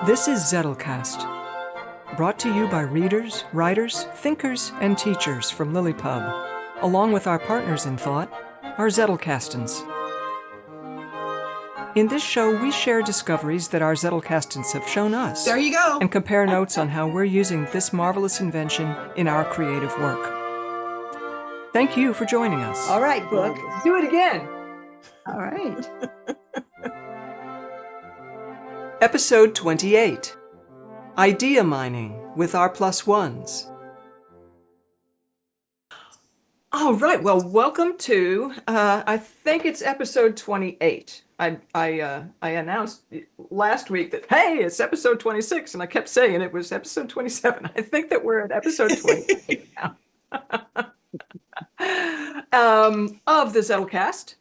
This is Zettelcast, brought to you by readers, writers, thinkers, and teachers from Lilypub, along with our partners in thought, our Zettelkastens. In this show, we share discoveries that our Zettelkastens have shown us. There you go. And compare notes on how we're using this marvelous invention in our creative work. Thank you for joining us. All right, Book. Let's do it again. All right. Episode 28, Idea Mining with our plus ones. All right, well, welcome to, I think it's episode 28. I announced last week that, hey, it's episode 26, and I kept saying it was episode 27. I think that we're at episode 28 now. Of the Zettelcast.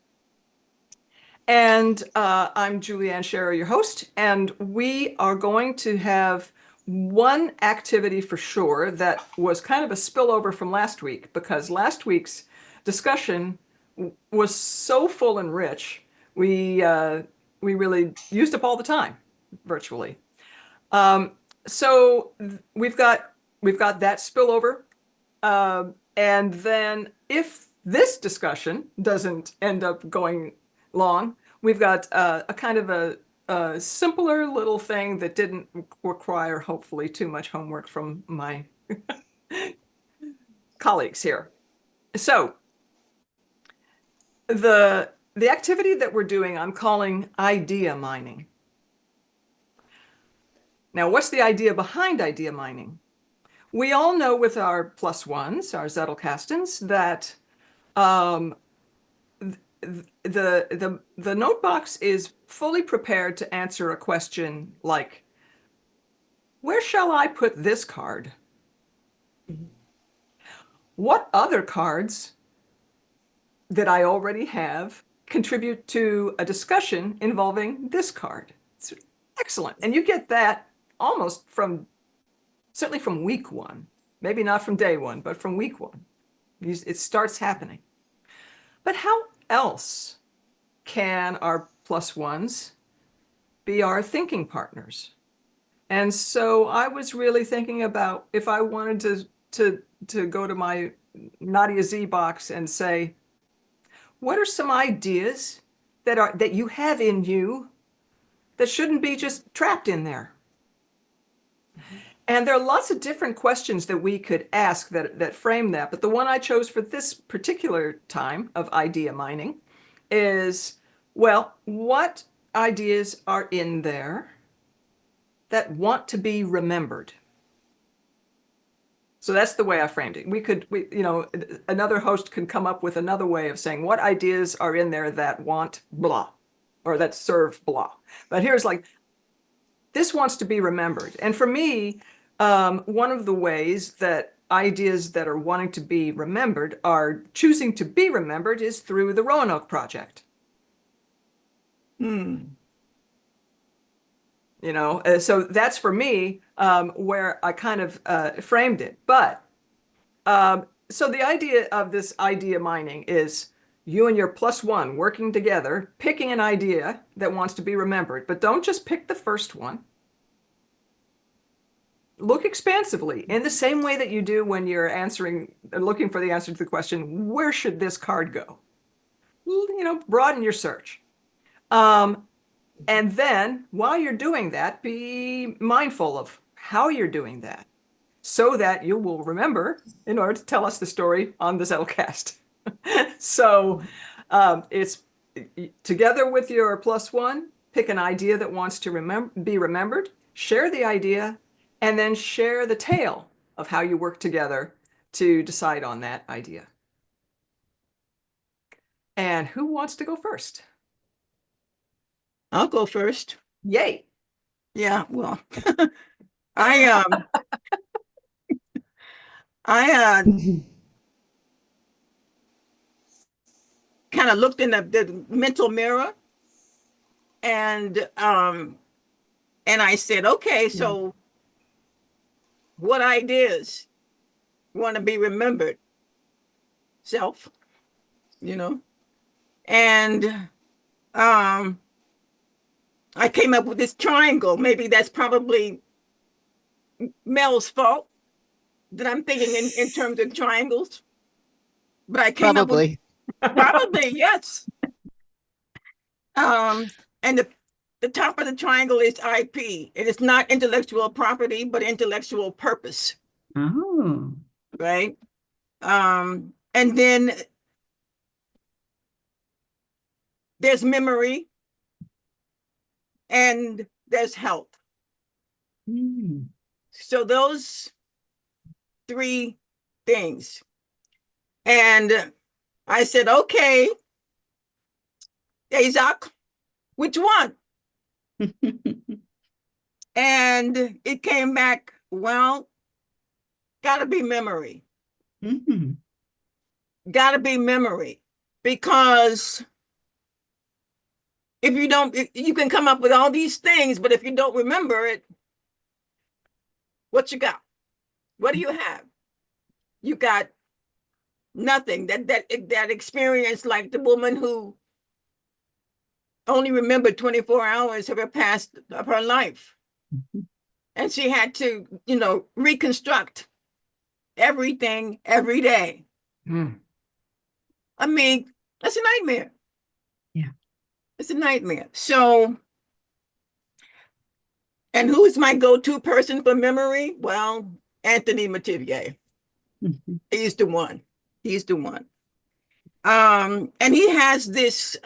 And I'm Julianne Scherer, your host, and we are going to have one activity for sure that was kind of a spillover from last week, because last week's discussion was so full and rich, we really used up all the time, virtually. So we've got that spillover, and then if this discussion doesn't end up going long, we've got a kind of a simpler little thing that didn't require, hopefully, too much homework from my colleagues here. So the activity that we're doing, I'm calling idea mining. Now, what's the idea behind idea mining? We all know with our plus ones, our Zettelkastens, that the note box is fully prepared to answer a question like, where shall I put this card? What other cards that I already have contribute to a discussion involving this card? It's excellent. And you get that almost certainly from week one, maybe not from day one, but from week one. It starts happening. But how else can our plus ones be our thinking partners? And so I was really thinking about if I wanted to go to my Nadia Z box and say, what are some ideas that you have in you that shouldn't be just trapped in there? And there are lots of different questions that we could ask that frame that. But the one I chose for this particular time of idea mining is, well, what ideas are in there that want to be remembered? So that's the way I framed it. Another host can come up with another way of saying what ideas are in there that want blah, or that serve blah. But here's like, this wants to be remembered. And for me, one of the ways that ideas that are wanting to be remembered are choosing to be remembered is through the Roanoke Project. So that's for me where I kind of framed it. But so the idea of this idea mining is you and your plus one working together, picking an idea that wants to be remembered, but don't just pick the first one. Look expansively in the same way that you do when you're looking for the answer to the question, where should this card go? Broaden your search. And then while you're doing that, be mindful of how you're doing that so that you will remember in order to tell us the story on the Zettelcast. So it's together with your plus one, pick an idea that wants to be remembered, share the idea, and then share the tale of how you work together to decide on that idea. And who wants to go first? I'll go first. Yay. Yeah, well, I kind of looked in the mental mirror and I said, okay, so what ideas want to be remembered? Self, and I came up with this triangle. Maybe that's probably Mel's fault that I'm thinking in terms of triangles. But I came up with Probably. probably yes. And the top of the triangle is IP. It is not intellectual property, but intellectual purpose. Oh. Right. And then there's memory and there's health. Mm. So those three things. And I said, okay, Isaac, which one? And it came back, well, gotta be memory. Mm. Gotta be memory. Because if you don't, you can come up with all these things, but if you don't remember it, what you got? What do you have? You got nothing. That experience, like the woman who only remembered 24 hours of her past of her life. And she had to, reconstruct everything every day. I mean, that's a nightmare. Yeah. It's a nightmare. So, and who's my go-to person for memory? Well, Anthony Mativier. He's the one. He's the one. And he has this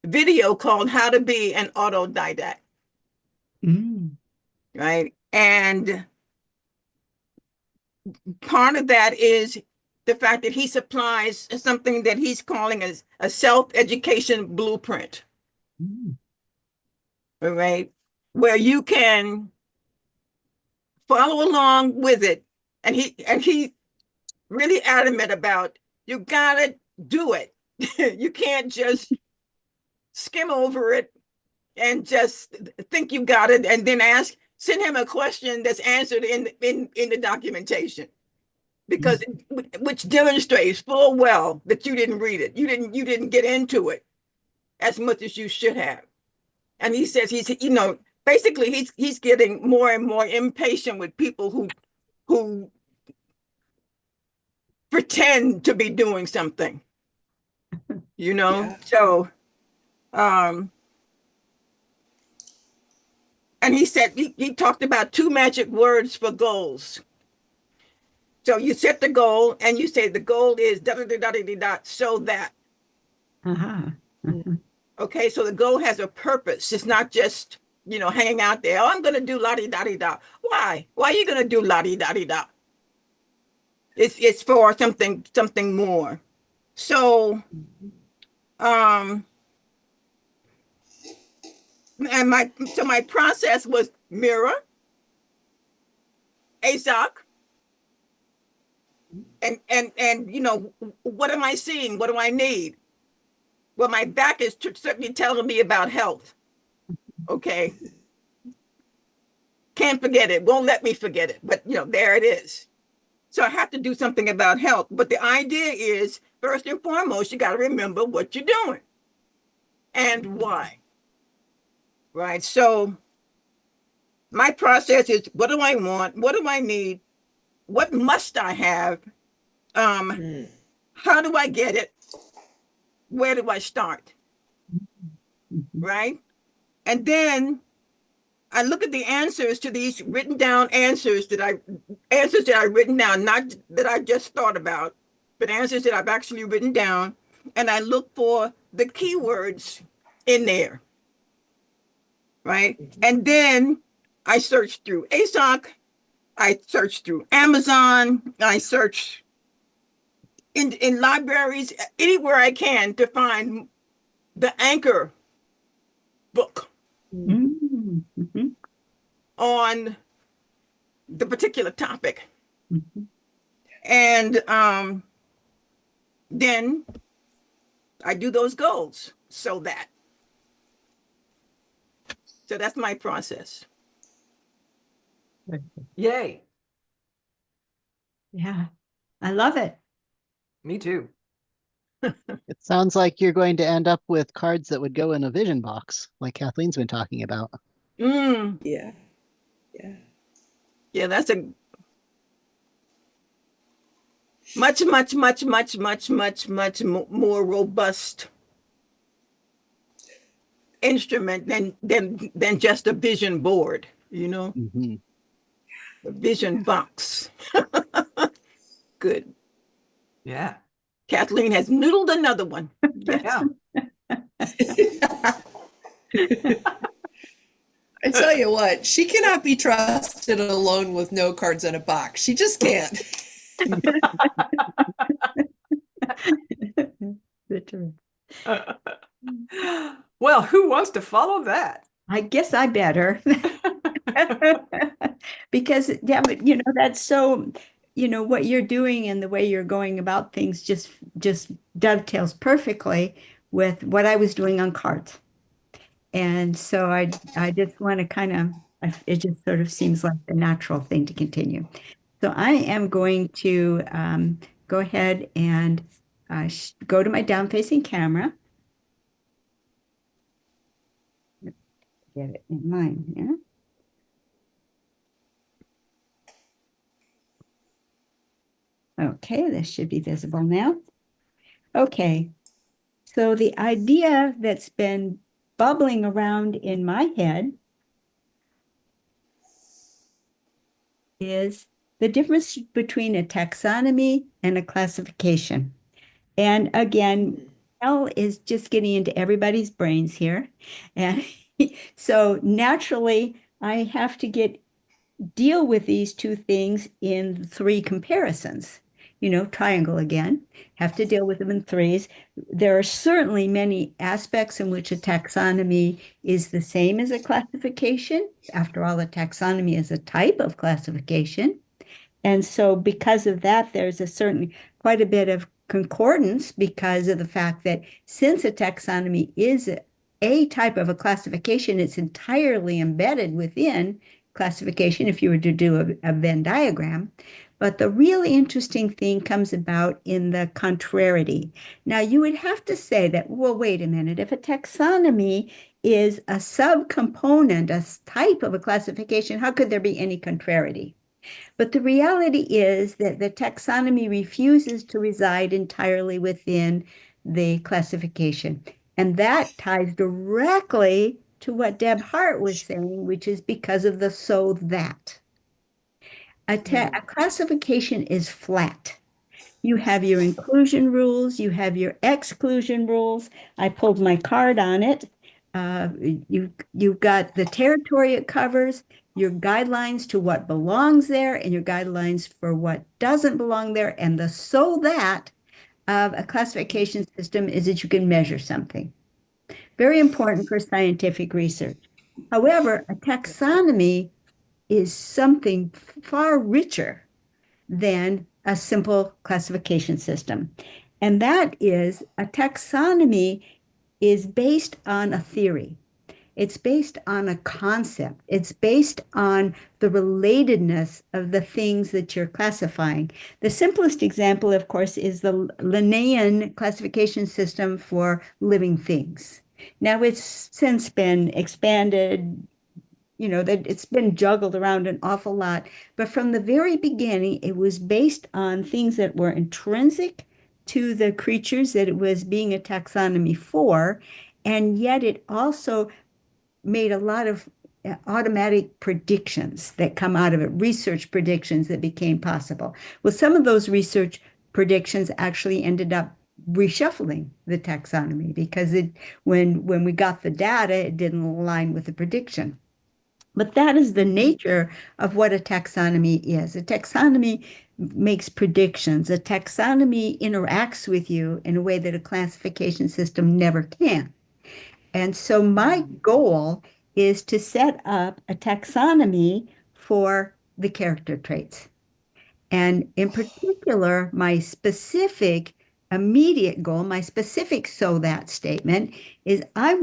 video called How to Be an Autodidact. Mm. Right. And part of that is the fact that he supplies something that he's calling a self-education blueprint. Mm. All right. Where you can follow along with it. And he really adamant about, you gotta do it. You can't just skim over it and just think you got it and then send him a question that's answered in the documentation, because which demonstrates full well that you didn't read it. You didn't get into it as much as you should have. And he says basically he's getting more and more impatient with people who pretend to be doing something, Yeah. So and he said he talked about 2 magic words for goals. So you set the goal and you say the goal is da da da da da da, so that. Uh-huh. Uh-huh. Okay, so the goal has a purpose. It's not just, hanging out there. Oh, I'm going to do la di da di da. Why? Why are you going to do la di da di da? It's for something more. So, and my process was mirror, ASOC, and what am I seeing? What do I need? Well, my back is certainly telling me about health. Okay. Can't forget it. Won't let me forget it. But, there it is. So I have to do something about health. But the idea is, first and foremost, you got to remember what you're doing and why. Right. So my process is, what do I want? What do I need? What must I have? How do I get it? Where do I start? Right. And then I look at the answers to these written down answers that I've written down, not that I just thought about, but answers that I've actually written down. And I look for the keywords in there. Right. And then I search through ASOC, I search through Amazon, I search in libraries, anywhere I can to find the anchor book Mm-hmm. on the particular topic. Mm-hmm. And then I do those goals. So that's my process. Yay. Yeah, I love it. Me too. It sounds like you're going to end up with cards that would go in a vision box, like Kathleen's been talking about. Mm, Yeah. Yeah. yeah, that's a much, much, much, much, much, much, much more robust instrument than just a vision board, you know, Hmm. a vision box. Good. Yeah. Kathleen has noodled another one. Yes. Yeah. I tell you what, she cannot be trusted alone with no cards in a box. She just can't. Literally. Well, who wants to follow that? I guess I better. Because yeah, but that's so, what you're doing and the way you're going about things just dovetails perfectly with what I was doing on cards. And so I just want to kind of, it just sort of seems like the natural thing to continue. So I am going to go ahead and go to my down-facing camera. Get it in line here. Okay, this should be visible now. Okay, so the idea that's been bubbling around in my head is the difference between a taxonomy and a classification. And again, L is just getting into everybody's brains here. And so naturally, I have to deal with these two things in three comparisons. Triangle again, have to deal with them in threes. There are certainly many aspects in which a taxonomy is the same as a classification. After all, a taxonomy is a type of classification. And so because of that, there's quite a bit of concordance because of the fact that since a taxonomy is a type of a classification, it's entirely embedded within classification if you were to do a Venn diagram. But the really interesting thing comes about in the contrariety. Now, you would have to say that, well, wait a minute, if a taxonomy is a subcomponent, a type of a classification, how could there be any contrariety? But the reality is that the taxonomy refuses to reside entirely within the classification. And that ties directly to what Deb Hart was saying, which is because of the so that. A classification is flat. You have your inclusion rules, you have your exclusion rules. I pulled my card on it. You've got the territory it covers, your guidelines to what belongs there, and your guidelines for what doesn't belong there. And the so that of a classification system is that you can measure something. Very important for scientific research. However, a taxonomy is something far richer than a simple classification system. And that is a taxonomy is based on a theory. It's based on a concept. It's based on the relatedness of the things that you're classifying. The simplest example, of course, is the Linnaean classification system for living things. Now, it's since been expanded, that it's been juggled around an awful lot. But from the very beginning, it was based on things that were intrinsic to the creatures that it was being a taxonomy for. And yet it also made a lot of automatic predictions that come out of it, research predictions that became possible. Well, some of those research predictions actually ended up reshuffling the taxonomy because when we got the data, it didn't align with the prediction. But that is the nature of what a taxonomy is. A taxonomy makes predictions. A taxonomy interacts with you in a way that a classification system never can. And so my goal is to set up a taxonomy for the character traits. And in particular, my specific immediate goal, my specific so that statement is I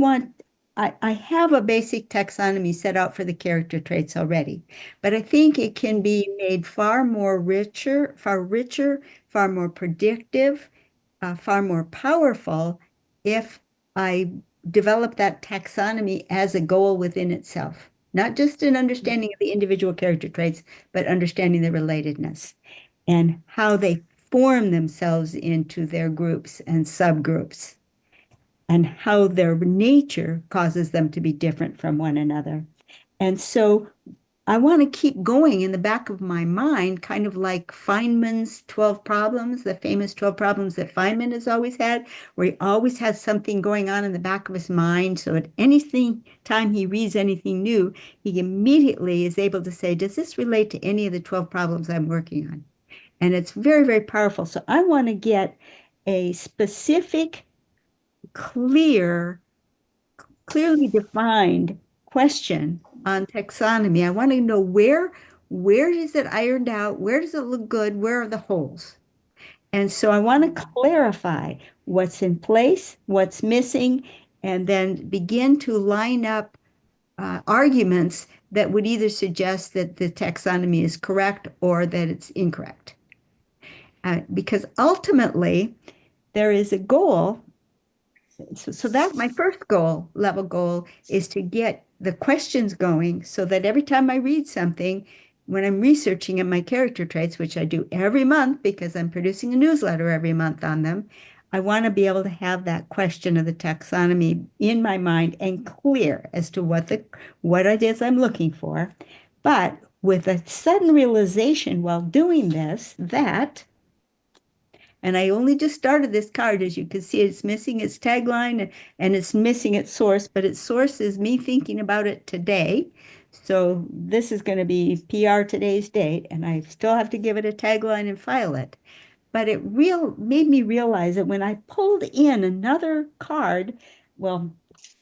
have a basic taxonomy set out for the character traits already, but I think it can be made far richer, far more predictive, far more powerful if I develop that taxonomy as a goal within itself, not just an understanding of the individual character traits, but understanding the relatedness and how they form themselves into their groups and subgroups, and how their nature causes them to be different from one another. And so I want to keep going in the back of my mind, kind of like Feynman's 12 problems, the famous 12 problems that Feynman has always had, where he always has something going on in the back of his mind. So at anything time he reads anything new, he immediately is able to say, does this relate to any of the 12 problems I'm working on? And it's very, very powerful. So I want to get a specific, clearly defined question on taxonomy. I want to know where is it ironed out? Where does it look good? Where are the holes? And so I want to clarify what's in place, what's missing, and then begin to line up arguments that would either suggest that the taxonomy is correct or that it's incorrect. Because ultimately, there is a goal. So that's my first level goal, is to get the questions going so that every time I read something, when I'm researching in my character traits, which I do every month because I'm producing a newsletter every month on them, I want to be able to have that question of the taxonomy in my mind and clear as to what it is I'm looking for. But with a sudden realization while doing this, and I only just started this card, as you can see, it's missing its tagline and it's missing its source, but its source is me thinking about it today. So this is going to be PR today's date, and I still have to give it a tagline and file it. But it made me realize that when I pulled in another card, well,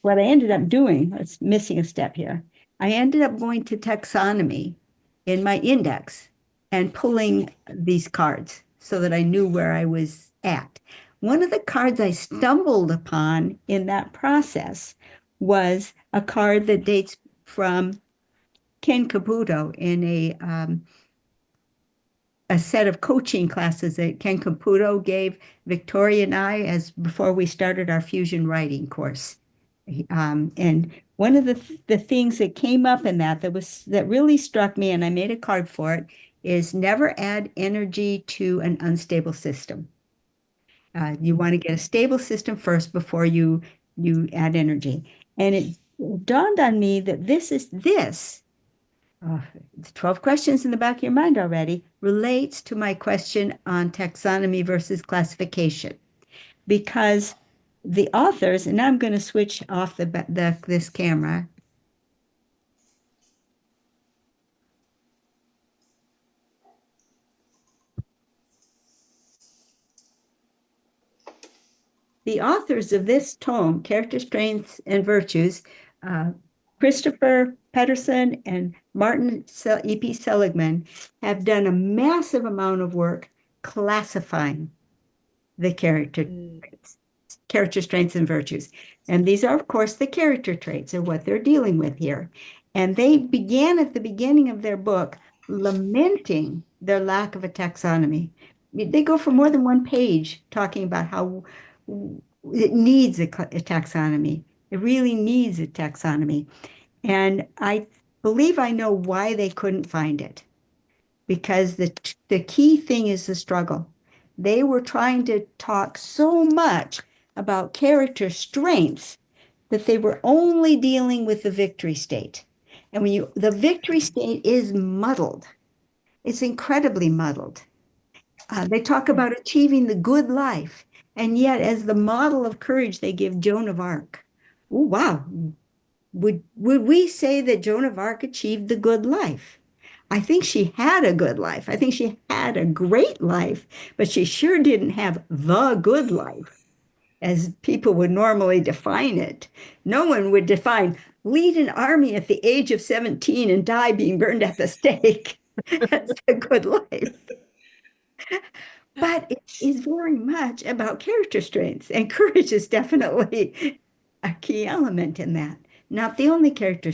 what I ended up doing, it's missing a step here. I ended up going to taxonomy in my index and pulling these cards so that I knew where I was at. One of the cards I stumbled upon in that process was a card that dates from Ken Caputo in a set of coaching classes that Ken Caputo gave Victoria and I as before we started our fusion writing course. And one of the things that came up in that really struck me, and I made a card for it, is never add energy to an unstable system. You want to get a stable system first before you add energy. And it dawned on me that the 12 questions in the back of your mind already relates to my question on taxonomy versus classification. Because the authors, and now I'm going to switch off this camera. The authors of this tome, Character Strengths and Virtues, Christopher Pedersen and Martin E.P. Seligman, have done a massive amount of work classifying the character strengths and virtues. And these are, of course, the character traits, or what they're dealing with here. And they began at the beginning of their book lamenting their lack of a taxonomy. They go for more than one page talking about how it needs a taxonomy. It really needs a taxonomy. And I believe I know why they couldn't find it. Because the key thing is the struggle. They were trying to talk so much about character strengths that they were only dealing with the victory state. And the victory state is muddled. It's incredibly muddled. They talk about achieving the good life. And yet, as the model of courage, they give Joan of Arc. Oh, wow. Would we say that Joan of Arc achieved the good life? I think she had a good life. I think she had a great life, but she sure didn't have the good life as people would normally define it. No one would define lead an army at the age of 17 and die being burned at the stake. That's a good life. But it is very much about character strengths, and courage is definitely a key element in that. Not the only character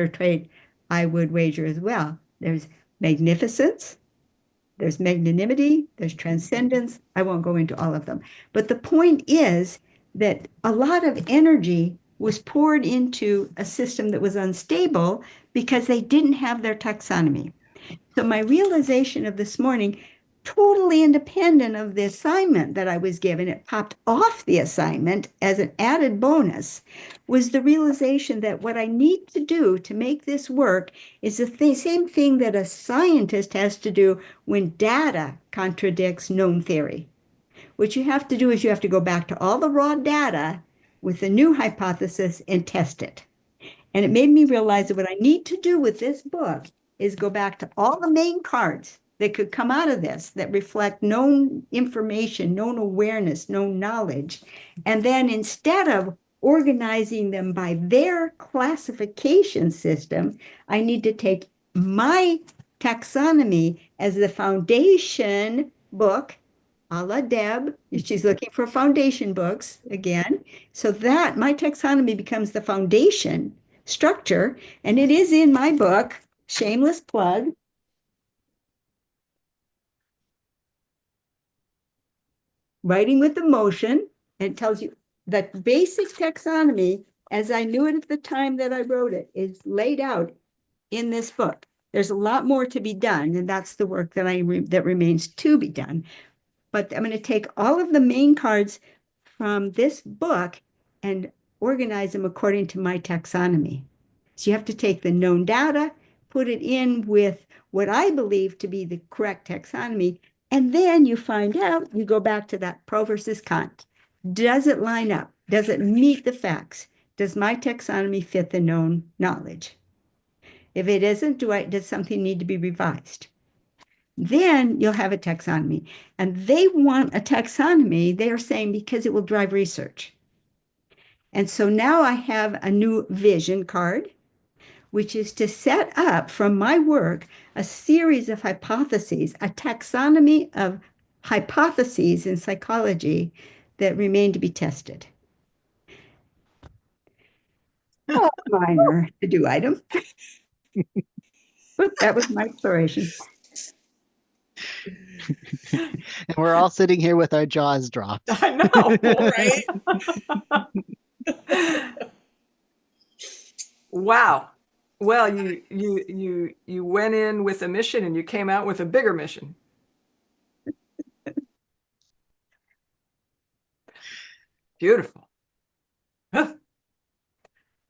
trait I would wager as well. There's magnificence, There's magnanimity, there's transcendence. I won't go into all of them. But the point is that a lot of energy was poured into a system that was unstable because they didn't have their taxonomy. So my realization of this morning, totally independent of the assignment that I was given, it popped off the assignment as an added bonus, was the realization that what I need to do to make this work is the same thing that a scientist has to do when data contradicts known theory. What you have to do is you have to go back to all the raw data with a new hypothesis and test it. And it made me realize that what I need to do with this book is go back to all the main cards that could come out of this that reflect known information, known awareness, known knowledge. And then instead of organizing them by their classification system, I need to take my taxonomy as the foundation book, a la Deb. She's looking for foundation books again. So that my taxonomy becomes the foundation structure, and it is in my book, shameless plug. Writing with Emotion, and it tells you that basic taxonomy, as I knew it at the time that I wrote it, is laid out in this book. There's a lot more to be done, and that's the work that that remains to be done. But I'm going to take all of the main cards from this book and organize them according to my taxonomy. So you have to take the known data, put it in with what I believe to be the correct taxonomy, and then you find out, you go back to that pro versus con. Does it line up? Does it meet the facts? Does my taxonomy fit the known knowledge? If it isn't, does something need to be revised? Then you'll have a taxonomy. And they want a taxonomy, they are saying, because it will drive research. And so now I have a new vision card, which is to set up from my work a series of hypotheses, a taxonomy of hypotheses in psychology that remain to be tested. Oh, minor to-do item. But that was my exploration. And we're all sitting here with our jaws dropped. I know. Right? Wow. Well, you went in with a mission and you came out with a bigger mission. Beautiful. Huh.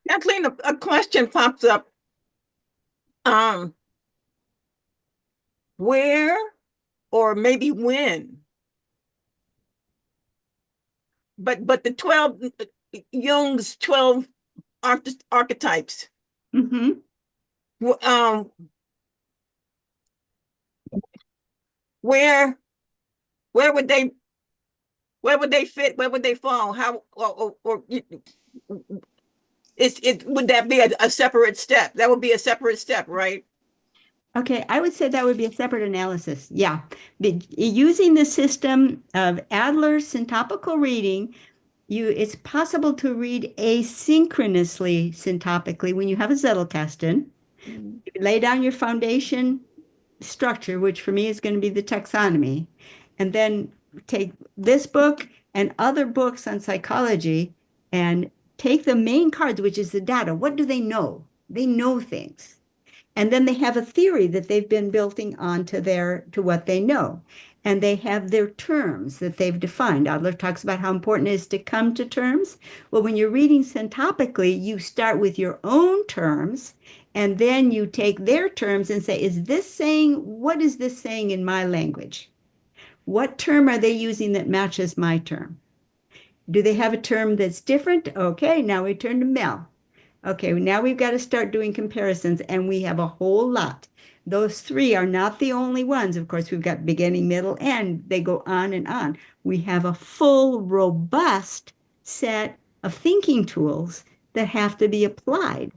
Kathleen, a question pops up. Where or maybe when? But the 12 Jung's 12 archetypes. Mm-hmm. Where would they fit? Where would they fall? How or would that be a separate step? That would be a separate step, right? Okay, I would say that would be a separate analysis. Yeah. Using the system of Adler's syntopical reading, it's possible to read asynchronously syntopically when you have a Zettelkasten. You lay down your foundation structure, which for me is going to be the taxonomy, and then take this book and other books on psychology and take the main cards, which is the data. What do they know? They know things. And then they have a theory that they've been building onto to what they know. And they have their terms that they've defined. Adler talks about how important it is to come to terms. Well, when you're reading syntopically, you start with your own terms, and then you take their terms and say, what is this saying in my language? What term are they using that matches my term? Do they have a term that's different? Okay, now we turn to Mel. Okay, now we've got to start doing comparisons, and we have a whole lot. Those three are not the only ones. Of course, we've got beginning, middle, end. They go on and on. We have a full, robust set of thinking tools that have to be applied.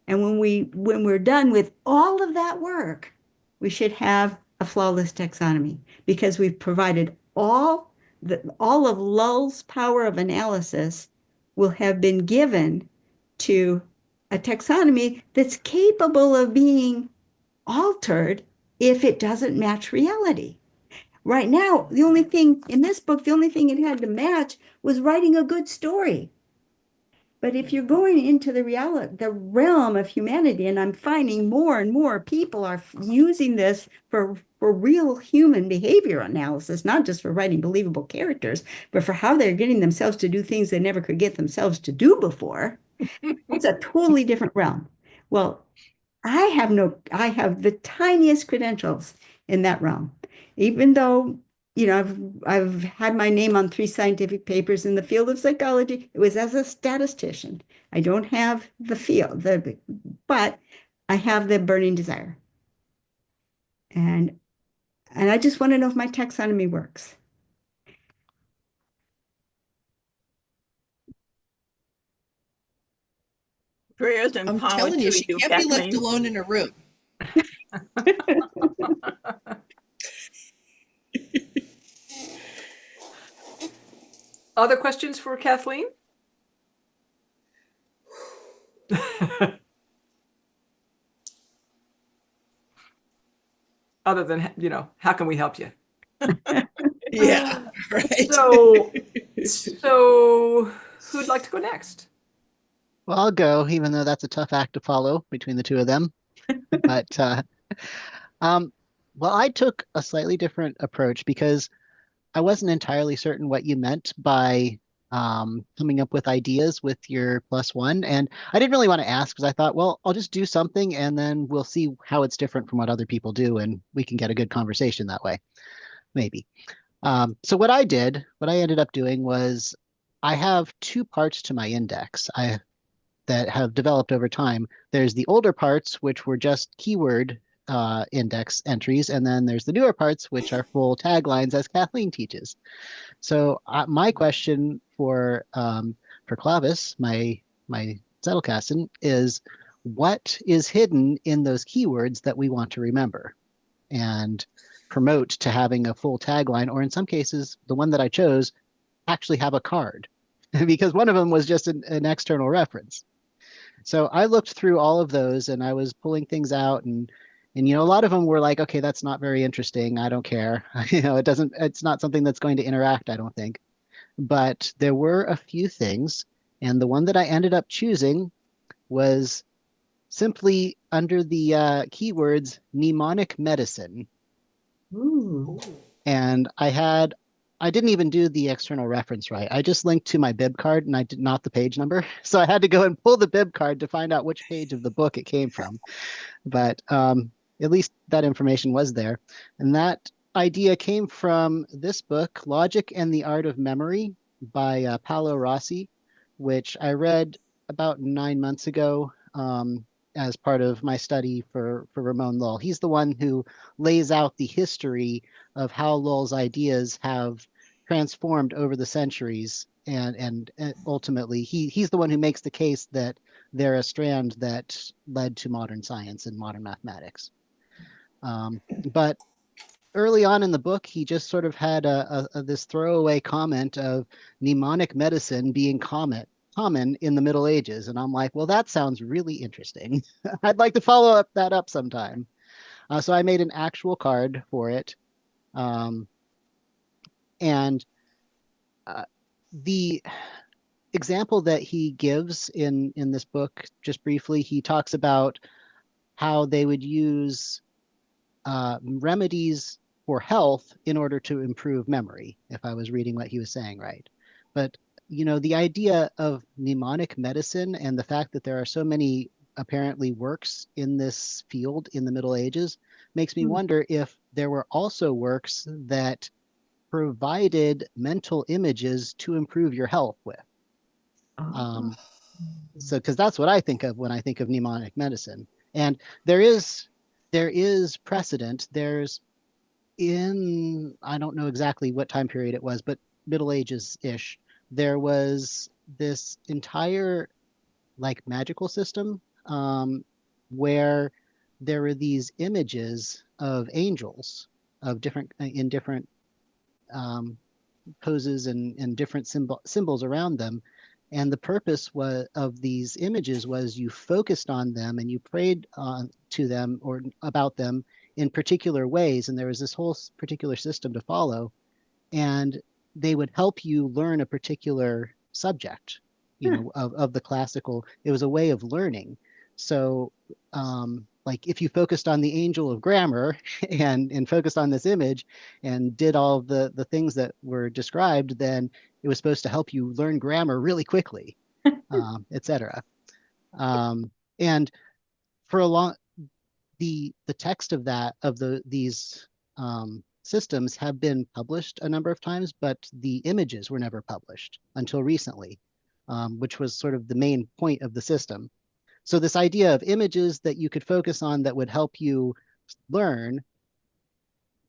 And when we're done with all of that work, we should have a flawless taxonomy, because we've provided all of Lull's power of analysis will have been given to a taxonomy that's capable of being altered if it doesn't match reality. Right now, the only thing in this book, the only thing it had to match was writing a good story. But if you're going into the reality, the realm of humanity, and I'm finding more and more people are using this for real human behavior analysis, not just for writing believable characters, but for how they're getting themselves to do things they never could get themselves to do before. It's a totally different realm. Well, I have the tiniest credentials in that realm, even though, I've had my name on 3 scientific papers in the field of psychology. It was as a statistician. I don't have the field, but I have the burning desire. And I just want to know if my taxonomy works. Prayers and I'm power telling you, to she you, can't be left Kathleen. alone in a room. Other questions for Kathleen? Other than, how can we help you? Yeah, right. So who'd like to go next? Well, I'll go, even though that's a tough act to follow between the two of them. But well, I took a slightly different approach because I wasn't entirely certain what you meant by coming up with ideas with your +1. And I didn't really want to ask because I thought, well, I'll just do something and then we'll see how it's different from what other people do and we can get a good conversation that way, maybe. So what I ended up doing was I have 2 parts to my index that have developed over time. There's the older parts, which were just keyword index entries, and then there's the newer parts, which are full taglines, as Kathleen teaches. So my question for Clavis, my Zettelkasten, is what is hidden in those keywords that we want to remember and promote to having a full tagline, or in some cases, the one that I chose actually have a card because one of them was just an external reference. So I looked through all of those and I was pulling things out and a lot of them were like, okay, that's not very interesting. I don't care. It's not something that's going to interact, I don't think. But there were a few things, and the one that I ended up choosing was simply under the keywords mnemonic medicine. Ooh. And I didn't even do the external reference right. I just linked to my bib card and I did not the page number. So I had to go and pull the bib card to find out which page of the book it came from. But at least that information was there. And that idea came from this book, Logic and the Art of Memory by Paolo Rossi, which I read about 9 months ago as part of my study for Ramon Lull. He's the one who lays out the history of how Lull's ideas have transformed over the centuries. And ultimately, he's the one who makes the case that they're a strand that led to modern science and modern mathematics. But early on in the book, he just sort of had this throwaway comment of mnemonic medicine being common in the Middle Ages. And I'm like, well, that sounds really interesting. I'd like to follow that up sometime. So I made an actual card for it. And the example that he gives in this book, just briefly, he talks about how they would use remedies for health in order to improve memory, if I was reading what he was saying right. But, the idea of mnemonic medicine and the fact that there are so many apparently works in this field in the Middle Ages makes me wonder if there were also works that provided mental images to improve your health with. So, because that's what I think of when I think of mnemonic medicine. And there is precedent. I don't know exactly what time period it was, but Middle Ages-ish, there was this entire like magical system where there were these images of angels in different poses and different symbols around them. And the purpose of these images was you focused on them and you prayed to them or about them in particular ways, and there was this whole particular system to follow, and they would help you learn a particular subject, of the classical. It was a way of learning. So, like if you focused on the angel of grammar and focused on this image and did all the things that were described, then it was supposed to help you learn grammar really quickly, etc. And for a long, the text of these systems have been published a number of times, but the images were never published until recently, which was sort of the main point of the system. So this idea of images that you could focus on that would help you learn,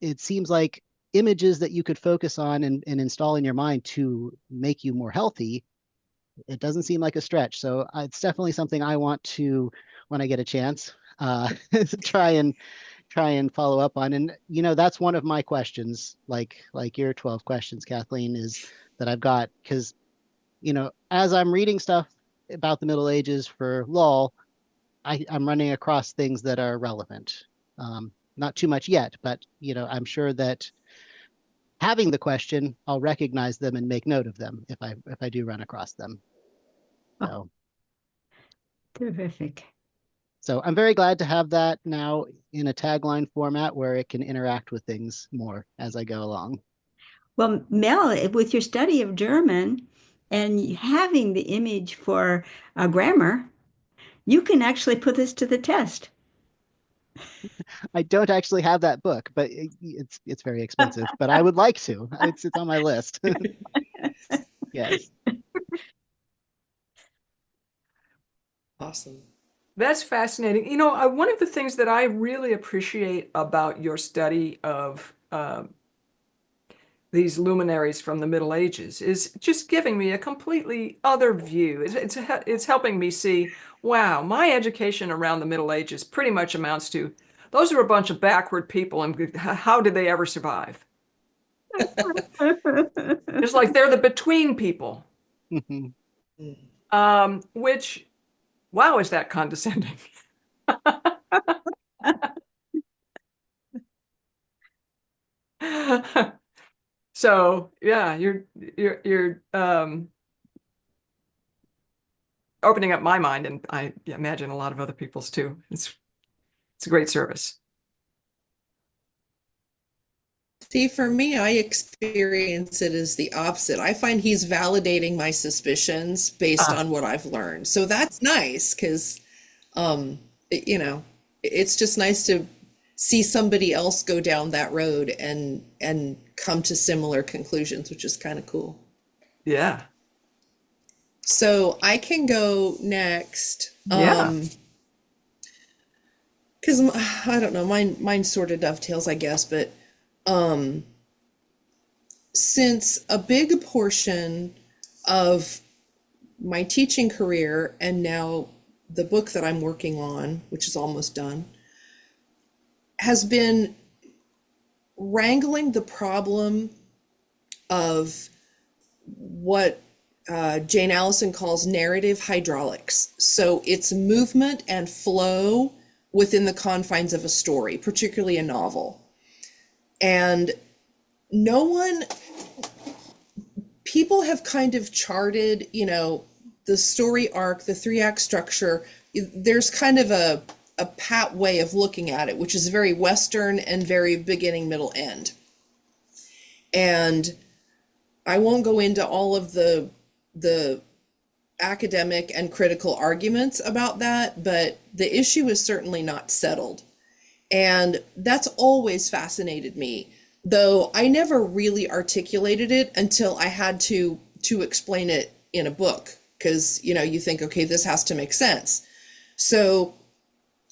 it seems like images that you could focus on and install in your mind to make you more healthy, it doesn't seem like a stretch. So it's definitely something I want to, when I get a chance, try and follow up on. And that's one of my questions, like your 12 questions, Kathleen, is that I've got, because as I'm reading stuff about the Middle Ages for LOL, I'm running across things that are relevant. Not too much yet, but I'm sure that having the question, I'll recognize them and make note of them if I do run across them. So Terrific. So I'm very glad to have that now in a tagline format where it can interact with things more as I go along. Well, Mel, with your study of German and having the image for grammar, you can actually put this to the test. I don't actually have that book, but it's very expensive, but I would like to. It's on my list. Yes. Awesome. That's fascinating. One of the things that I really appreciate about your study of these luminaries from the Middle Ages is just giving me a completely other view. It's helping me see, wow, my education around the Middle Ages pretty much amounts to, those are a bunch of backward people, and how did they ever survive? It's like they're the between people, which, wow, is that condescending? So yeah, you're opening up my mind, and I imagine a lot of other people's too. It's a great service. See, for me, I experience it as the opposite. I find he's validating my suspicions based on what I've learned. So that's nice because, it's just nice to see somebody else go down that road and come to similar conclusions, which is kind of cool. Yeah. So I can go next. Yeah. Because I don't know, mine sort of dovetails, I guess, but since a big portion of my teaching career and now the book that I'm working on, which is almost done, has been wrangling the problem of what Jane Allison calls narrative hydraulics. So it's movement and flow within the confines of a story, particularly a novel. And people have kind of charted, the story arc, the 3-act structure. There's kind of a pat way of looking at it, which is very Western and very beginning, middle, end. And I won't go into all of the academic and critical arguments about that, but the issue is certainly not settled. And that's always fascinated me, though I never really articulated it until I had to explain it in a book, because, you think, okay, this has to make sense. So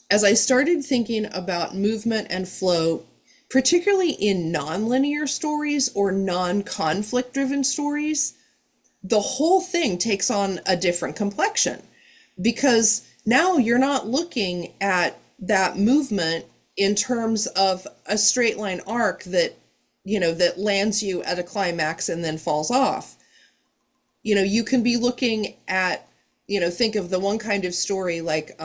as I started thinking about movement and flow, particularly in nonlinear stories or non-conflict driven stories, the whole thing takes on a different complexion, because now you're not looking at that movement in terms of a straight line arc that lands you at a climax and then falls off. You can be looking at, think of the one kind of story like,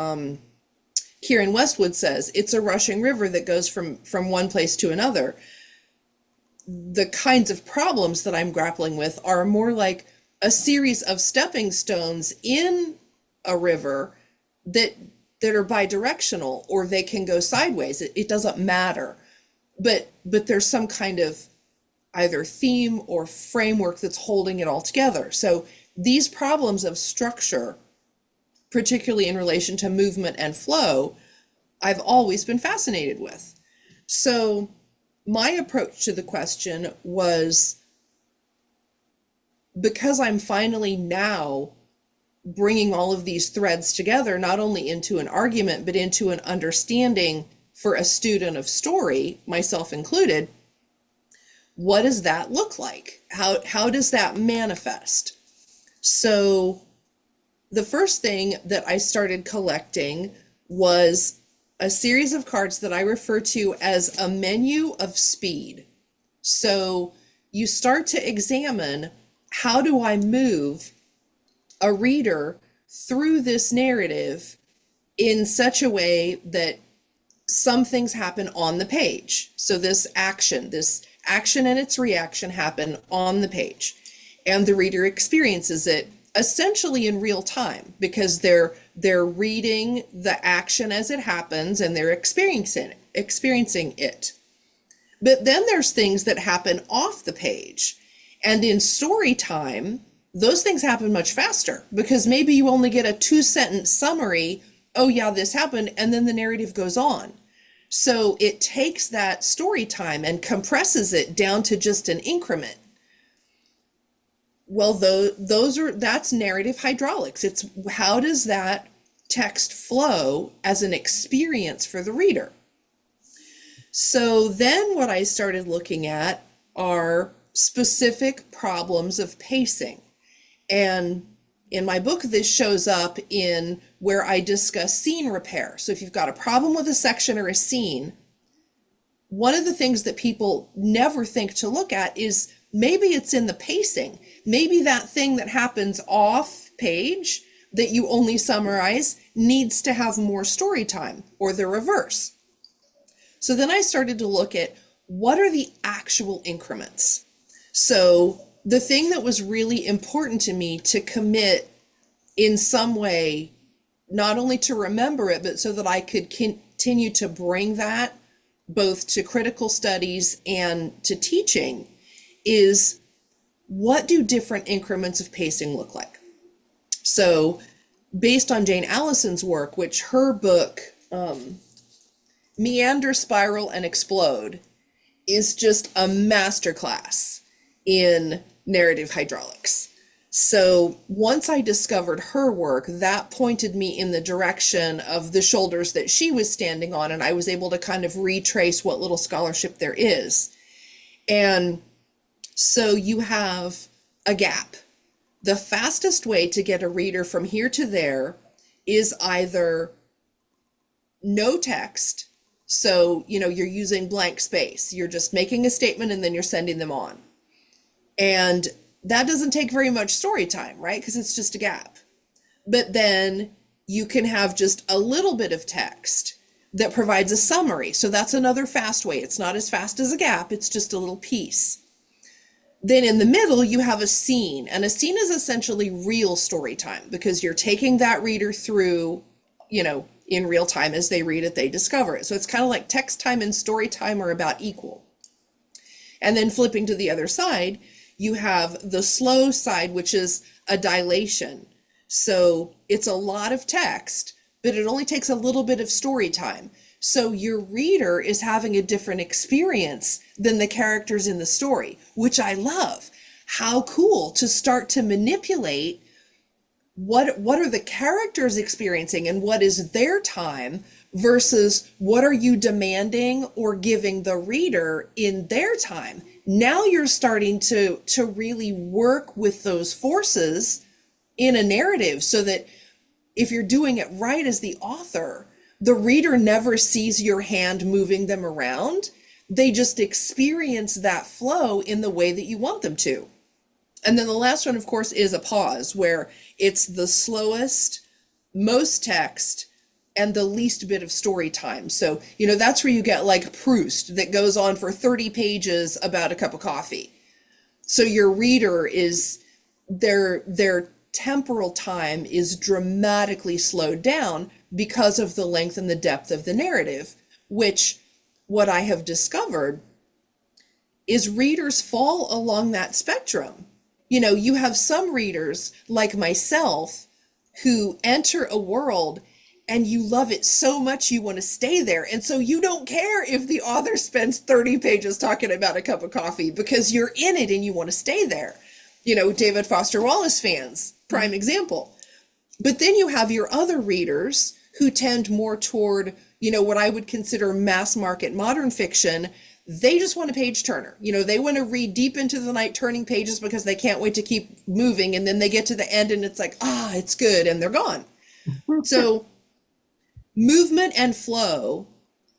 Kieran Westwood says, it's a rushing river that goes from one place to another. The kinds of problems that I'm grappling with are more like a series of stepping stones in a river that are bidirectional, or they can go sideways. It doesn't matter. But there's some kind of either theme or framework that's holding it all together. So these problems of structure, particularly in relation to movement and flow, I've always been fascinated with. So my approach to the question was, because I'm finally now bringing all of these threads together, not only into an argument, but into an understanding for a student of story, myself included, what does that look like? How does that manifest? So the first thing that I started collecting was a series of cards that I refer to as a menu of speed. So you start to examine, how do I move a reader through this narrative in such a way that some things happen on the page. So this action and its reaction happen on the page, and the reader experiences it essentially in real time, because they're reading the action as it happens and they're experiencing it. But then there's things that happen off the page, and in story time, those things happen much faster, because maybe you only get a 2-sentence summary. Oh yeah, this happened, and then the narrative goes on. So it takes that story time and compresses it down to just an increment. Well, that's narrative hydraulics. It's how does that text flow as an experience for the reader? So then what I started looking at are specific problems of pacing. And in my book, this shows up in where I discuss scene repair. So if you've got a problem with a section or a scene, one of the things that people never think to look at is maybe it's in the pacing. Maybe that thing that happens off page that you only summarize needs to have more story time, or the reverse. So then I started to look at, what are the actual increments? So the thing that was really important to me to commit in some way, not only to remember it, but so that I could continue to bring that both to critical studies and to teaching, is what do different increments of pacing look like? So based on Jane Allison's work, which her book, Meander, Spiral, and Explode, is just a masterclass in narrative hydraulics. So once I discovered her work, that pointed me in the direction of the shoulders that she was standing on, and I was able to kind of retrace what little scholarship there is. And so you have a gap. The fastest way to get a reader from here to there is either no text. So, you're using blank space. You're just making a statement and then you're sending them on. And that doesn't take very much story time, right? Because it's just a gap. But then you can have just a little bit of text that provides a summary. So that's another fast way. It's not as fast as a gap. It's just a little piece. Then in the middle, you have a scene. And a scene is essentially real story time, because you're taking that reader through, in real time. As they read it, they discover it. So it's kind of like text time and story time are about equal. And then flipping to the other side, you have the slow side, which is a dilation. So it's a lot of text, but it only takes a little bit of story time. So your reader is having a different experience than the characters in the story, which I love. How cool to start to manipulate what are the characters experiencing and what is their time versus what are you demanding or giving the reader in their time. Now you're starting to really work with those forces in a narrative, so that if you're doing it right as the author, the reader never sees your hand moving them around. They just experience that flow in the way that you want them to. And then the last one, of course, is a pause, where it's the slowest, most text, and the least bit of story time. So, that's where you get like Proust that goes on for 30 pages about a cup of coffee. So your reader is, their temporal time is dramatically slowed down because of the length and the depth of the narrative, which what I have discovered is readers fall along that spectrum. You have some readers like myself who enter a world and you love it so much you want to stay there. And so you don't care if the author spends 30 pages talking about a cup of coffee because you're in it and you want to stay there. David Foster Wallace fans, prime example. But then you have your other readers who tend more toward, what I would consider mass market modern fiction. They just want a page turner. They want to read deep into the night turning pages because they can't wait to keep moving. And then they get to the end and it's like, it's good. And they're gone. So movement and flow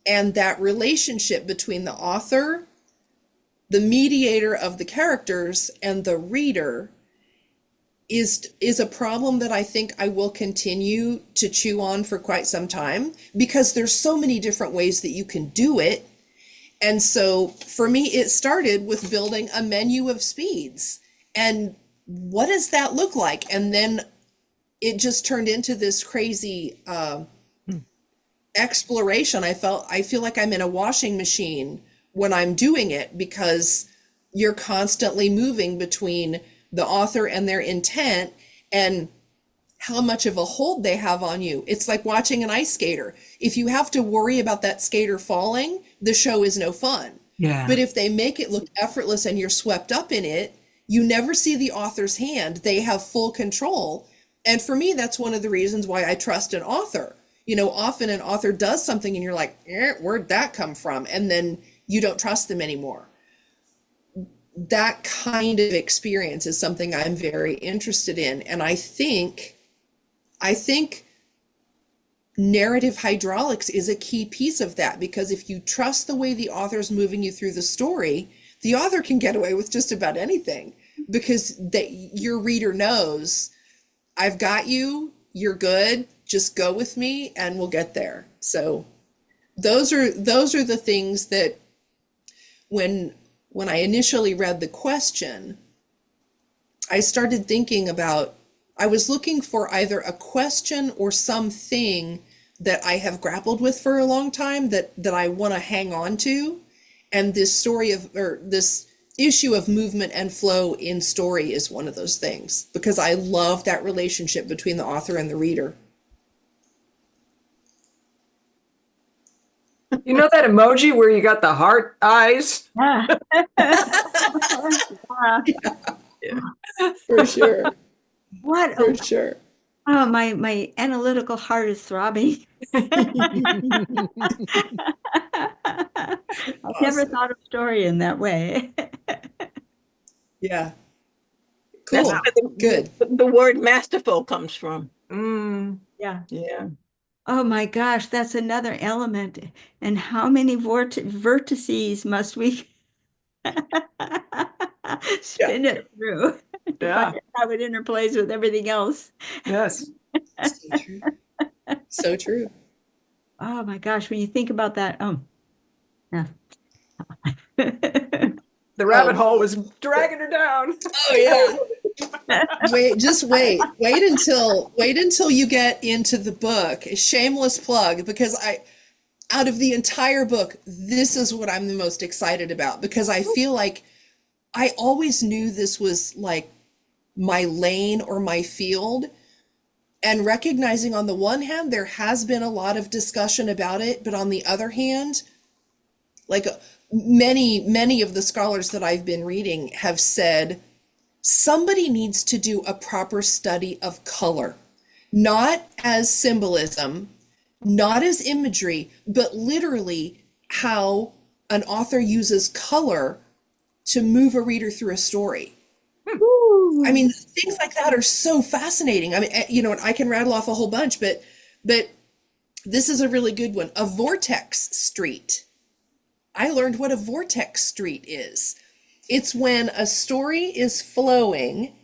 and that relationship between the author, the mediator of the characters, and the reader is a problem that I think I will continue to chew on for quite some time, because there's so many different ways that you can do it. And so for me, it started with building a menu of speeds. And what does that look like? And then it just turned into this crazy exploration. I feel like I'm in a washing machine when I'm doing it, because you're constantly moving between the author and their intent and how much of a hold they have on you. It's like watching an ice skater. If you have to worry about that skater falling, the show is no fun. Yeah. But if they make it look effortless and you're swept up in it, you never see the author's hand. They have full control. And for me, that's one of the reasons why I trust an author. Often an author does something and you're like, where'd that come from? And then you don't trust them anymore. That kind of experience is something I'm very interested in. And I think narrative hydraulics is a key piece of that, because if you trust the way the author's moving you through the story, the author can get away with just about anything, because your reader knows, I've got you, you're good, just go with me and we'll get there. So those are the things that when I initially read the question, I started thinking about, I was looking for either a question or something that I have grappled with for a long time that I want to hang on to. And this issue of movement and flow in story is one of those things, because I love that relationship between the author and the reader. You know that emoji where you got the heart eyes? Yeah. For sure. What? For sure. Oh, my analytical heart is throbbing. I've never thought of story in that way. Yeah. That's Cool. where Good. the word masterful comes from. Yeah. Yeah. Oh my gosh, that's another element. And how many vertices must we spin it through to Yeah. find out how it interplays with everything else? Yes. So true. So true. Oh my gosh, when you think about that, yeah. The rabbit hole was dragging her down. Oh yeah. Wait until you get into the book. A shameless plug, because out of the entire book, this is what I'm the most excited about, because I feel like I always knew this was like my lane or my field, and recognizing on the one hand, there has been a lot of discussion about it, but on the other hand, like many of the scholars that I've been reading have said, somebody needs to do a proper study of color, not as symbolism, not as imagery, but literally how an author uses color to move a reader through a story. I mean, things like that are so fascinating. I mean, I can rattle off a whole bunch, but this is a really good one. A vortex street. I learned what a vortex street is. It's when a story is flowing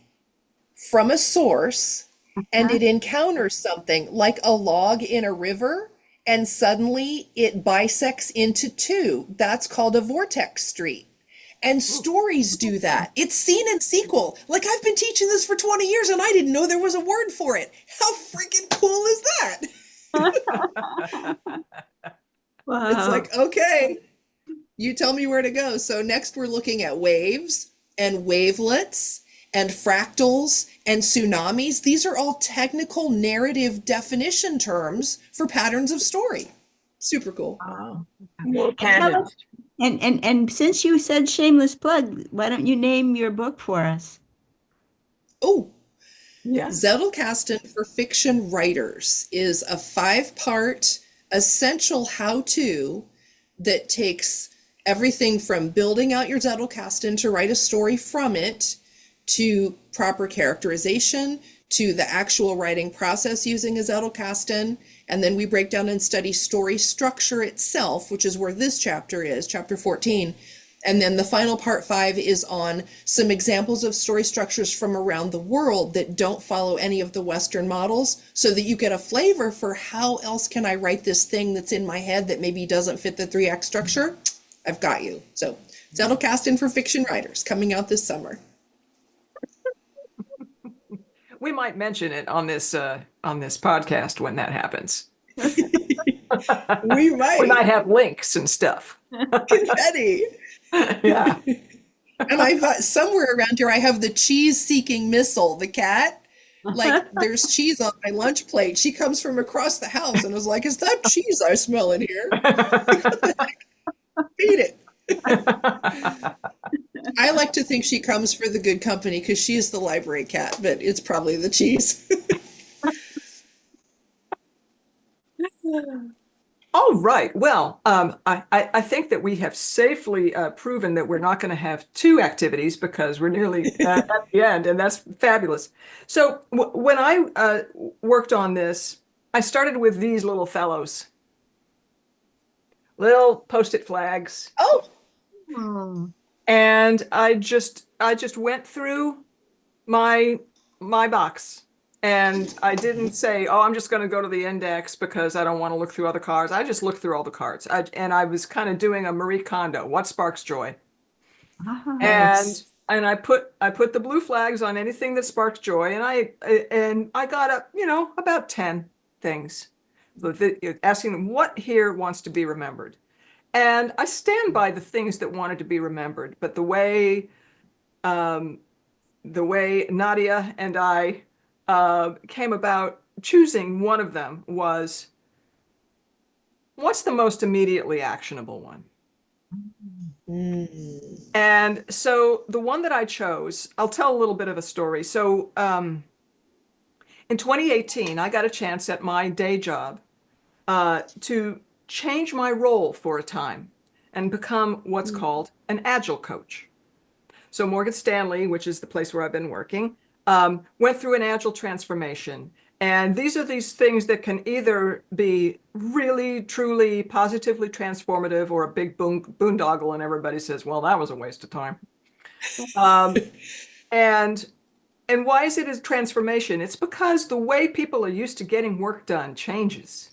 from a source and it encounters something like a log in a river, and suddenly it bisects into two. That's called a vortex street. And stories do that. It's scene and sequel. Like, I've been teaching this for 20 years and I didn't know there was a word for it. How freaking cool is that? Wow. It's like, okay, you tell me where to go. So next we're looking at waves and wavelets and fractals and tsunamis. These are all technical narrative definition terms for patterns of story. Super cool. Wow. More Tell canon. us- And since you said shameless plug, why don't you name your book for us? Oh, Yeah. Zettelkasten for Fiction Writers is a 5-part essential how-to that takes everything from building out your Zettelkasten to write a story from it, to proper characterization, to the actual writing process using a Zettelkasten, and then we break down and study story structure itself, which is where this chapter is, chapter 14. And then the final part 5 is on some examples of story structures from around the world that don't follow any of the Western models, so that you get a flavor for how else can I write this thing that's in my head that maybe doesn't fit the 3-act structure. I've got you. So Zettelkasten for Fiction Writers, coming out this summer. We might mention it on this podcast when that happens. We We might. might have links and stuff. Confetti. Yeah. And I've somewhere around here, I have the cheese-seeking missile, the cat. Like, there's cheese on my lunch plate. She comes from across the house and was like, "Is that cheese I smell in here? Feed it." I like to think she comes for the good company because she is the library cat, but it's probably the cheese. All right. Well, I think that we have safely proven that we're not going to have 2 activities because we're nearly at the end, and that's fabulous. So when I worked on this, I started with these little fellows, little Post-it flags, Oh, and I just went through my box. And I didn't say, oh, I'm just going to go to the index because I don't want to look through other cards. I just looked through all the cards. And I was kind of doing a Marie Kondo, what sparks joy? And I put the blue flags on anything that sparks joy. And I got about 10 things asking them what here wants to be remembered. And I stand by the things that wanted to be remembered. But the way Nadia and I came about choosing one of them was, what's the most immediately actionable one? And so the one that I chose, I'll tell a little bit of a story. So in 2018, I got a chance at my day job to change my role for a time and become what's called an agile coach. So Morgan Stanley, which is the place where I've been working, went through an agile transformation. And these are these things that can either be really, truly, positively transformative or a big boondoggle, and everybody says, well, that was a waste of time. And why is it a transformation? It's because the way people are used to getting work done changes.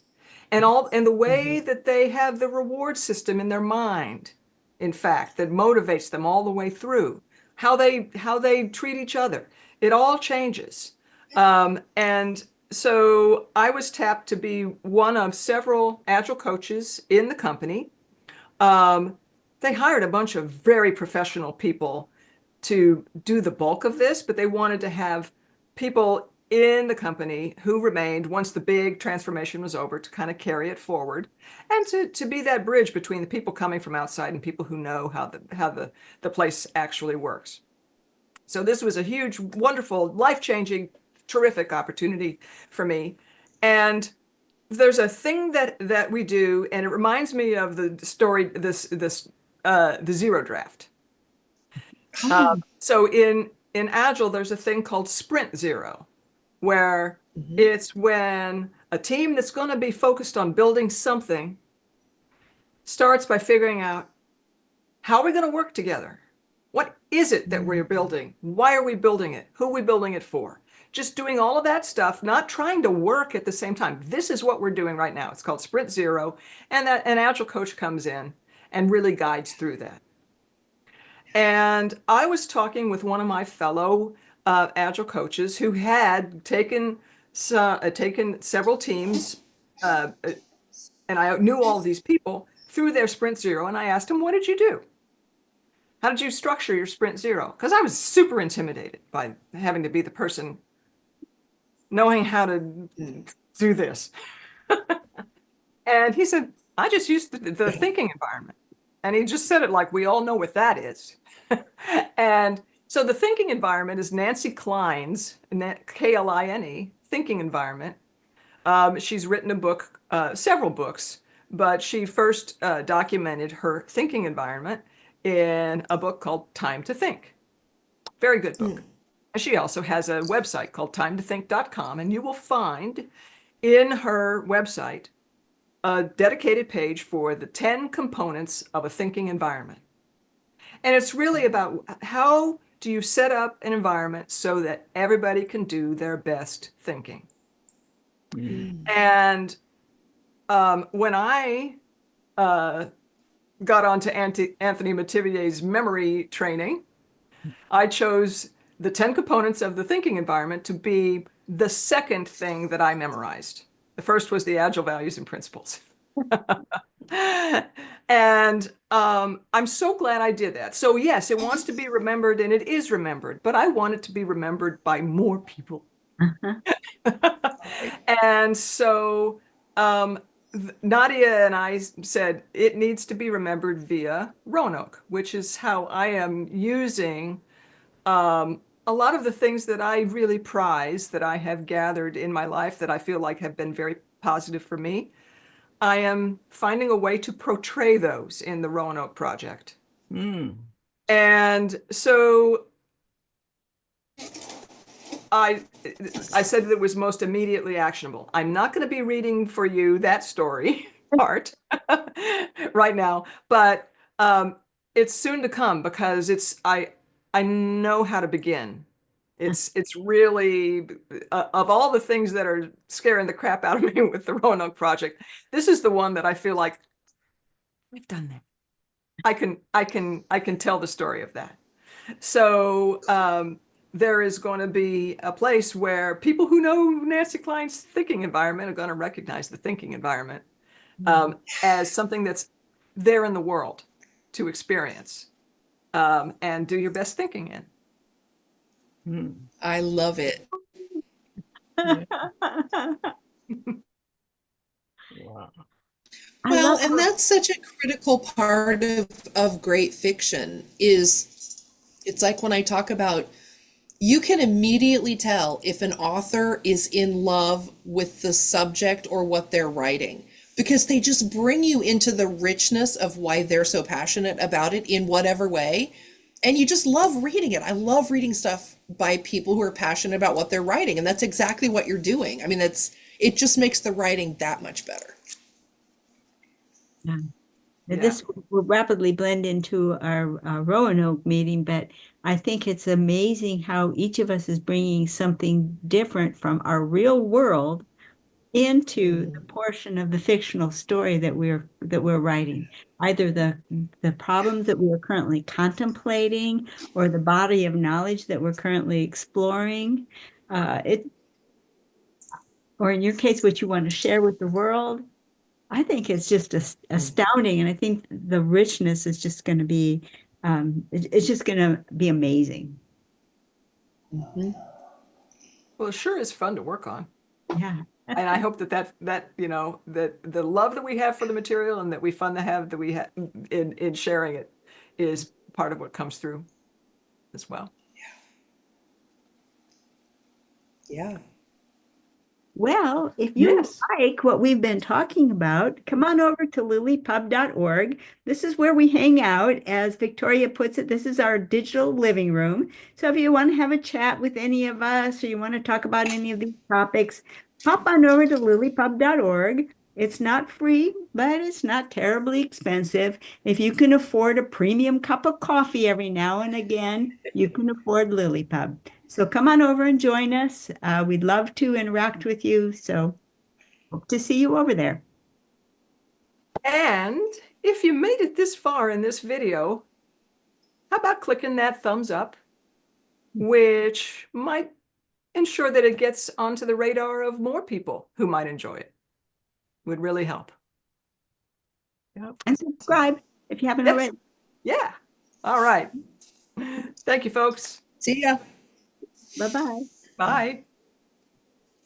And the way that they have the reward system in their mind, in fact, that motivates them all the way through, how they treat each other. It all changes. And so I was tapped to be one of several agile coaches in the company. They hired a bunch of very professional people to do the bulk of this, but they wanted to have people in the company who remained once the big transformation was over to kind of carry it forward and to be that bridge between the people coming from outside and people who know how the place actually works. So this was a huge, wonderful, life-changing, terrific opportunity for me. And there's a thing that we do, and it reminds me of the story, the zero draft. So in Agile, there's a thing called Sprint Zero, where it's when a team that's going to be focused on building something starts by figuring out, how are we going to work together? What is it that we're building? Why are we building it? Who are we building it for? just doing all of that stuff, not trying to work at the same time. This is what we're doing right now. It's called Sprint Zero. And that an Agile coach comes in and really guides through that. And I was talking with one of my fellow Agile coaches who had taken several teams, and I knew all of these people through their Sprint Zero. And I asked him, what did you do? How did you structure your Sprint Zero? Because I was super intimidated by having to be the person knowing how to do this. And he said, I just used the thinking environment. And he just said it like we all know what that is. And so the thinking environment is Nancy Kline's, Kline, thinking environment. She's written a book, several books, but she first documented her thinking environment in a book called Time to Think. Very good book. And she also has a website called timetothink.com, and you will find in her website a dedicated page for the 10 components of a thinking environment. And it's really about how do you set up an environment so that everybody can do their best thinking. And when I got onto Anthony Metivier's memory training, I chose the 10 components of the thinking environment to be the second thing that I memorized. The first was the Agile values and principles. And I'm so glad I did that. So yes, it wants to be remembered, and it is remembered, but I want it to be remembered by more people. And so Nadia and I said it needs to be remembered via Roanoke, which is how I am using a lot of the things that I really prize that I have gathered in my life that I feel like have been very positive for me. I am finding a way to portray those in the Roanoke project. And so I said that it was most immediately actionable. I'm not going to be reading for you that story part right now, but it's soon to come because I know how to begin. It's really of all the things that are scaring the crap out of me with the Roanoke project, this is the one that I feel like we've done that. I can tell the story of that. So there is going to be a place where people who know Nancy Kline's thinking environment are going to recognize the thinking environment as something that's there in the world to experience and do your best thinking in. I love it. Wow. Well, and that's such a critical part of great fiction is it's like when I talk about you can immediately tell if an author is in love with the subject or what they're writing because they just bring you into the richness of why they're so passionate about it in whatever way. And you just love reading it. I love reading stuff by people who are passionate about what they're writing. And that's exactly what you're doing. I mean, it just makes the writing that much better. Yeah. This will rapidly blend into our Roanoke meeting, but I think it's amazing how each of us is bringing something different from our real world into the portion of the fictional story that we're writing, either the problems that we are currently contemplating or the body of knowledge that we're currently exploring. Or in your case, what you want to share with the world. I think it's just astounding, and I think the richness is just going to be it's just going to be amazing. Well, it sure is fun to work on. Yeah. And I hope that you know that the love that we have for the material and that we fun to have that we have in sharing it is part of what comes through as well. Yeah. Well, if you Yes. like what we've been talking about, come on over to lilypub.org. This is where we hang out. As Victoria puts it, this is our digital living room. So if you want to have a chat with any of us or you want to talk about any of these topics, hop on over to lilypub.org. It's not free, but it's not terribly expensive. If you can afford a premium cup of coffee every now and again, you can afford Lily Pub. So come on over and join us. We'd love to interact with you. So hope to see you over there. And if you made it this far in this video, how about clicking that thumbs up, which might ensure that it gets onto the radar of more people who might enjoy it. Would really help. Yep. And subscribe if you haven't Yes. already. Yeah. All right. Thank you, folks. See ya. Bye-bye. Bye.